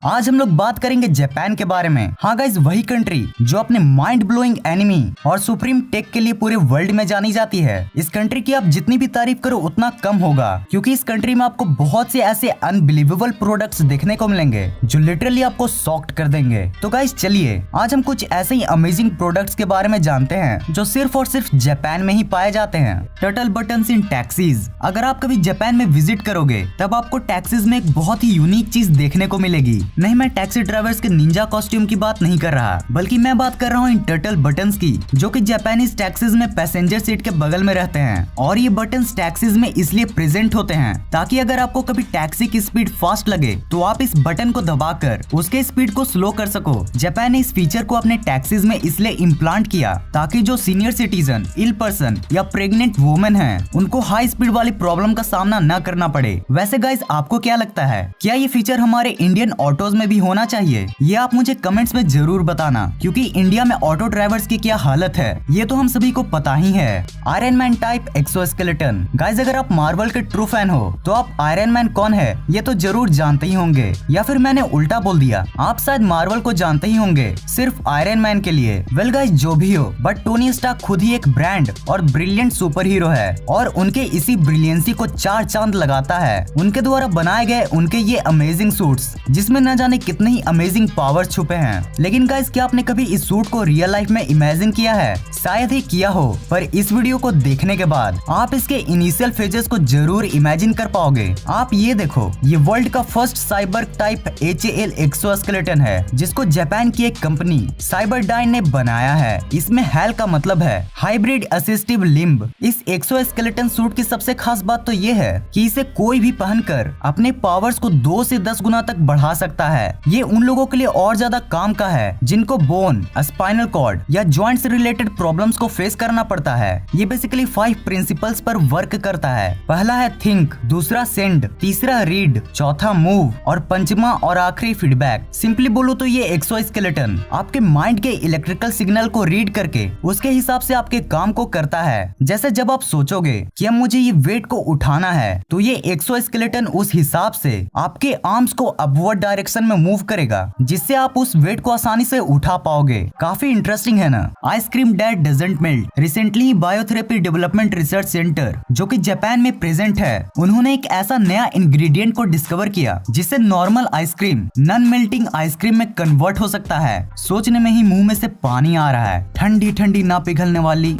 आज हम लोग बात करेंगे जापान के बारे में। हाँ गाइज, वही कंट्री जो अपने माइंड ब्लोइंग एनिमी और सुप्रीम टेक के लिए पूरे वर्ल्ड में जानी जाती है। इस कंट्री की आप जितनी भी तारीफ करो उतना कम होगा, क्योंकि इस कंट्री में आपको बहुत से ऐसे अनबिलीवेबल प्रोडक्ट्स देखने को मिलेंगे जो लिटरली आपको शॉक्ड कर देंगे। तो गाइज चलिए आज हम कुछ ऐसे ही अमेजिंग प्रोडक्ट्स के बारे में जानते हैं जो सिर्फ और सिर्फ जापान में ही पाए जाते हैं। टर्टल बटन्स इन टैक्सीज। अगर आप कभी जापान में विजिट करोगे तब आपको टैक्सीज में एक बहुत ही यूनिक चीज देखने को मिलेगी। नहीं, मैं टैक्सी ड्राइवर्स के निंजा कॉस्ट्यूम की बात नहीं कर रहा, बल्कि मैं बात कर रहा हूँ इन टर्टल बटन्स की, जो कि जापानीज टैक्सीज में पैसेंजर सीट के बगल में रहते हैं। और ये बटन्स टैक्सीज में इसलिए प्रेजेंट होते हैं ताकि अगर आपको कभी टैक्सी की स्पीड फास्ट लगे तो आप इस बटन को दबाकर उसके स्पीड को स्लो कर सको। जापान ने इस फीचर को अपने टैक्सीज में इसलिए इम्प्लांट किया ताकि जो सीनियर सिटीजन, इल पर्सन या प्रेग्नेंट वुमेन है उनको हाई स्पीड वाली प्रॉब्लम का सामना न करना पड़े। वैसे गाइस, आपको क्या लगता है, क्या ये फीचर हमारे इंडियन ऑटोज में भी होना चाहिए? ये आप मुझे कमेंट्स में जरूर बताना, क्योंकि इंडिया में ऑटो ड्राइवर्स की क्या हालत है ये तो हम सभी को पता ही है। Iron man type exoskeleton. Guys, अगर आप मार्वल के ट्रू फैन हो तो आप आयरन मैन कौन है ये तो जरूर जानते ही होंगे, या फिर मैंने उल्टा बोल दिया, आप शायद मार्वल को जानते ही होंगे सिर्फ आयरन मैन के लिए। वेल गाइस, जो भी हो, बट टोनी स्टार्क खुद ही एक ब्रांड और ब्रिलियंट सुपर हीरो है और उनके इसी ब्रिलियंसी को चार चांद लगाता है उनके द्वारा बनाए गए उनके ये अमेजिंग सूट्स, जिसमें न जाने कितने ही अमेजिंग पावर छुपे हैं। लेकिन गाइस, क्या आपने कभी इस सूट को रियल लाइफ में इमेजिन किया है? शायद ही किया हो, पर इस वीडियो को देखने के बाद आप इसके इनिशियल फेजेस को जरूर इमेजिन कर पाओगे। आप ये देखो, ये वर्ल्ड का first cyber type HAL exoskeleton है, जिसको जापान की एक कंपनी साइबरडाइन ने बनाया है। इसमें HAL का मतलब है हाइब्रिड असिस्टिव लिम्ब। इस एक्सोस्केलेटन सूट की सबसे खास बात तो ये है कि इसे कोई भी पहनकर अपने पावर्स को 2 से 10 गुना तक बढ़ा सकता है। ये उन लोगों के लिए और ज्यादा काम का है जिनको बोन, स्पाइनल कॉर्ड या जॉइंट से रिलेटेड प्रॉब्लम्स को फेस करना पड़ता है। ये बेसिकली 5 प्रिंसिपल्स पर वर्क करता है। पहला है थिंक, दूसरा सेंड, तीसरा रीड, चौथा मूव और पंचमा और आखिरी फीडबैक। सिंपली बोलो तो ये एक्सोस्केलेटन आपके माइंड के इलेक्ट्रिकल सिग्नल को रीड करके उसके हिसाब से आपके काम को करता है। जैसे जब आप सोचोगे कि अब मुझे ये वेट को उठाना है तो ये एक्सोस्केलेटन उस हिसाब से आपके आर्म्स को अपवर्ड डायरेक्शन में मूव करेगा, जिससे आप उस वेट को आसानी से उठा पाओगे। काफी इंटरेस्टिंग है ना। Ice cream that doesn't melt. Recently biotherapy development research centre, जो कि जापान में प्रेजेंट है, उन्होंने एक ऐसा नया इंग्रेडिएंट को डिस्कवर किया जिससे normal ice cream non melting ice cream में कन्वर्ट हो सकता है। सोचने में ही मुंह में से पानी आ रहा है। ठंडी ठंडी ना पिघलने वाली।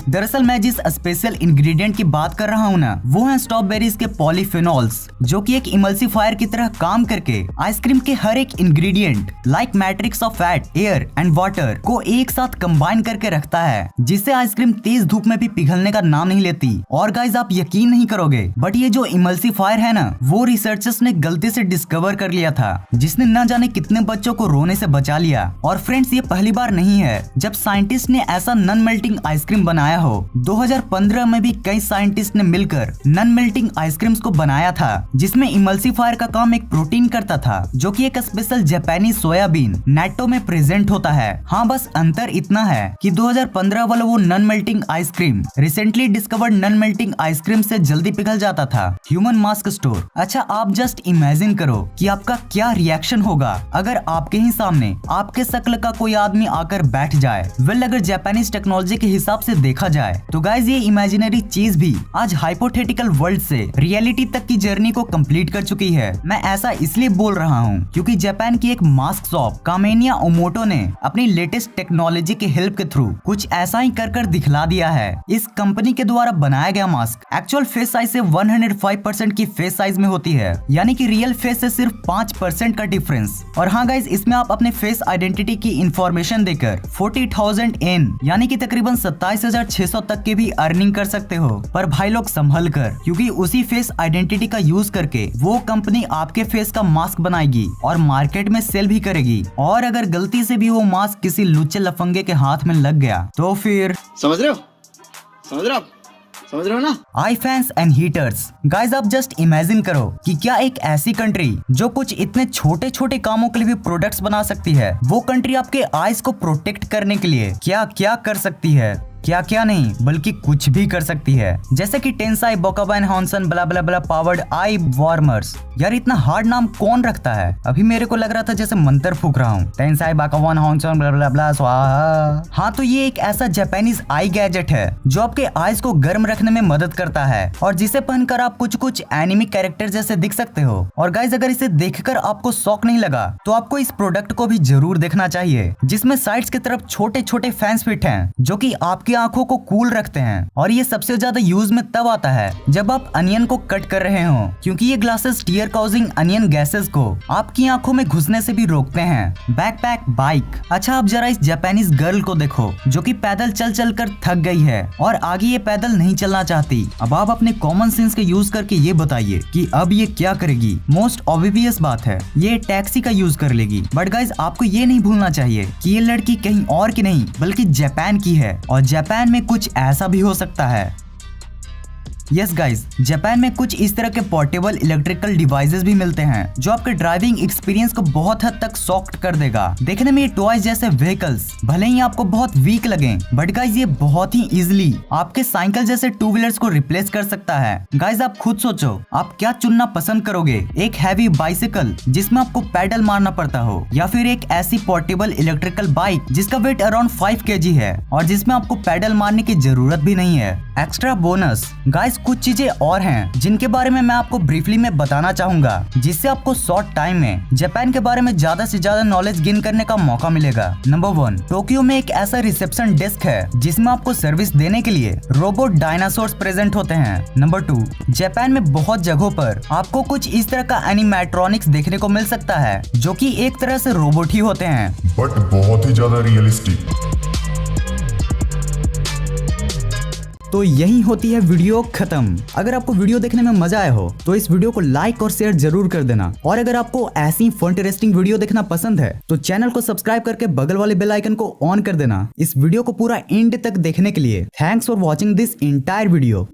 दरअसल मैं जिस स्पेशल इंग्रेडिएंट की बात कर रहा हूँ ना, वो है स्ट्रॉबेरीज के पॉलीफेनॉल्स, जो कि एक इमल्सिफायर की तरह काम करके आइसक्रीम के हर एक ingredient like matrix of fat, air and water को एक साथ कंबाइन करके रखता है, जिससे आइसक्रीम तेज धूप में भी पिघलने का नाम नहीं लेती। और गाइज, आप यकीन नहीं करोगे, बट ये जो इमल्सिफायर है ना, वो रिसर्चर्स ने गलती से डिस्कवर कर लिया था, जिसने न जाने कितने बच्चों को रोने से बचा लिया। और फ्रेंड्स, ये पहली बार नहीं है जब साइंटिस्ट ने ऐसा नॉन मेल्टिंग आइसक्रीम बनाया हो। 2015 में भी कई साइंटिस्ट ने मिलकर नॉन मेल्टिंग आइसक्रीम्स को बनाया था, जिसमें इमल्सिफायर का काम एक प्रोटीन करता था, जो कि एक स्पेशल जापानी सोयाबीन नेटो में प्रेजेंट होता है। हाँ, बस अंतर इतना है कि 2015 वाला वो non melting ice cream recently discovered non melting ice cream से जल्दी पिघल जाता था। Human mask store. अच्छा, आप जस्ट इमेजिन करो कि आपका क्या रिएक्शन होगा अगर आपके ही सामने आपके शक्ल का कोई आदमी आकर बैठ जाए। वेल, अगर जापानीज टेक्नोलॉजी के हिसाब से देखा जाए तो गाइज, ये इमेजिनरी चीज भी आज हाइपोथेटिकल वर्ल्ड से रियलिटी तक की जर्नी को कंप्लीट कर चुकी है। मैं ऐसा इसलिए बोल रहा हूँ क्योंकि जापान की एक मास्क शॉप कामेनिया ओमोटो ने अपनी लेटेस्ट टेक्नोलॉजी के हेल्प के थ्रू कुछ ऐसा ही कर दिखला दिया है। इस कंपनी के द्वारा बनाया गया मास्क एक्चुअल फेस साइज से 105% की फेस साइज में होती है, यानी कि रियल फेस से सिर्फ 5% का डिफरेंस। और हाँ गाइज, इसमें आप अपने फेस आइडेंटिटी की इंफॉर्मेशन देकर 40,000 येन यानी कि तकरीबन 27,600 तक की भी अर्निंग कर सकते हो। पर भाई लोग संभल कर, क्योंकि उसी फेस आइडेंटिटी का यूज करके वो कंपनी आपके फेस का मास्क बनाएगी और मार्केट में सेल भी करेगी। और अगर गलती से भी वो मास्क किसी लुच्चे लफंगे के हाथ में लग गया तो फिर समझ रहे हो ना। आई फैंस एंड हीटर्स। गाइज, आप जस्ट इमेजिन करो कि क्या एक ऐसी कंट्री जो कुछ इतने छोटे छोटे कामों के लिए भी प्रोडक्ट्स बना सकती है, वो कंट्री आपके आईज को प्रोटेक्ट करने के लिए क्या क्या कर सकती है। क्या क्या नहीं बल्कि कुछ भी कर सकती है, जैसे कि टेंसाई बोकाबन हॉन्सन ब्ला ब्ला ब्ला पावर्ड आई वार्मर्स। यार इतना हार्ड नाम कौन रखता है? अभी मेरे को लग रहा था जैसे मंत्र फूक रहा हूँ। टेंसाई बोकाबन हॉन्सन ब्ला ब्ला ब्ला स्वाहा। हाँ तो ये एक ऐसा जापानीज आई गैजेट है जो आपके आईज को गर्म रखने में मदद करता है और जिसे पहनकर आप कुछ कुछ एनिमी कैरेक्टर जैसे दिख सकते हो। और गाइज अगर इसे देखकर आपको शौक नहीं लगा तो आपको इस प्रोडक्ट को भी जरूर देखना चाहिए, जिसमें साइड्स की तरफ छोटे छोटे फैंस फिट हैं जो कि आपकी आंखों को कूल रखते हैं। और ये सबसे ज्यादा यूज में तब आता है जब आप अनियन को कट कर रहे हो, क्योंकि ये glasses tear causing onion gases को आपकी आंखों में घुसने से भी रोकते हैं। Backpack bike. अच्छा आप जरा इस जापानीज गर्ल को देखो जो कि पैदल चल चल कर थक गई है और आगे ये पैदल नहीं चलना चाहती। अब आप अपने कॉमन सेंस का यूज करके ये बताइए कि अब ये क्या करेगी। मोस्ट ऑब्वियस बात है, ये टैक्सी का यूज कर लेगी। बट गाइज आपको ये नहीं भूलना चाहिए कि ये लड़की कहीं और की नहीं बल्कि जापान की है और जापान में कुछ ऐसा भी हो सकता है। यस गाइज, जापान में कुछ इस तरह के पोर्टेबल इलेक्ट्रिकल डिवाइसेस भी मिलते हैं जो आपके ड्राइविंग एक्सपीरियंस को बहुत हद तक सॉफ्ट कर देगा। देखने में ये टॉयज जैसे व्हीकल्स भले ही आपको बहुत वीक लगे, बट गाइज ये बहुत ही इजीली आपके साइकिल जैसे टू व्हीलर्स को रिप्लेस कर सकता है। गाइज आप खुद सोचो आप क्या चुनना पसंद करोगे, एक हैवी बाइसिकल जिसमें आपको पैडल मारना पड़ता हो, या फिर एक ऐसी पोर्टेबल इलेक्ट्रिकल बाइक जिसका वेट अराउंड 5 kg है और जिसमें आपको पैडल मारने की जरूरत भी नहीं है। एक्स्ट्रा बोनस गाइज कुछ चीजें और हैं जिनके बारे में मैं आपको ब्रीफली में बताना चाहूंगा, जिससे आपको शॉर्ट टाइम में जापान के बारे में ज्यादा से ज्यादा नॉलेज गेन करने का मौका मिलेगा। नंबर 1, टोक्यो में एक ऐसा रिसेप्शन डेस्क है जिसमें आपको सर्विस देने के लिए रोबोट डायनासोर्स प्रेजेंट होते हैं। नंबर 2, जापान में बहुत जगहों पर आपको कुछ इस तरह का एनिमेट्रॉनिक्स देखने को मिल सकता है जो कि एक तरह से रोबोट ही होते हैं, बट बहुत ही ज्यादा रियलिस्टिक। तो यही होती है वीडियो खत्म। अगर आपको वीडियो देखने में मजा आया हो तो इस वीडियो को लाइक और शेयर जरूर कर देना, और अगर आपको ऐसी इंटरेस्टिंग वीडियो देखना पसंद है तो चैनल को सब्सक्राइब करके बगल वाले बेल आइकन को ऑन कर देना। इस वीडियो को पूरा एंड तक देखने के लिए thanks for watching this entire video.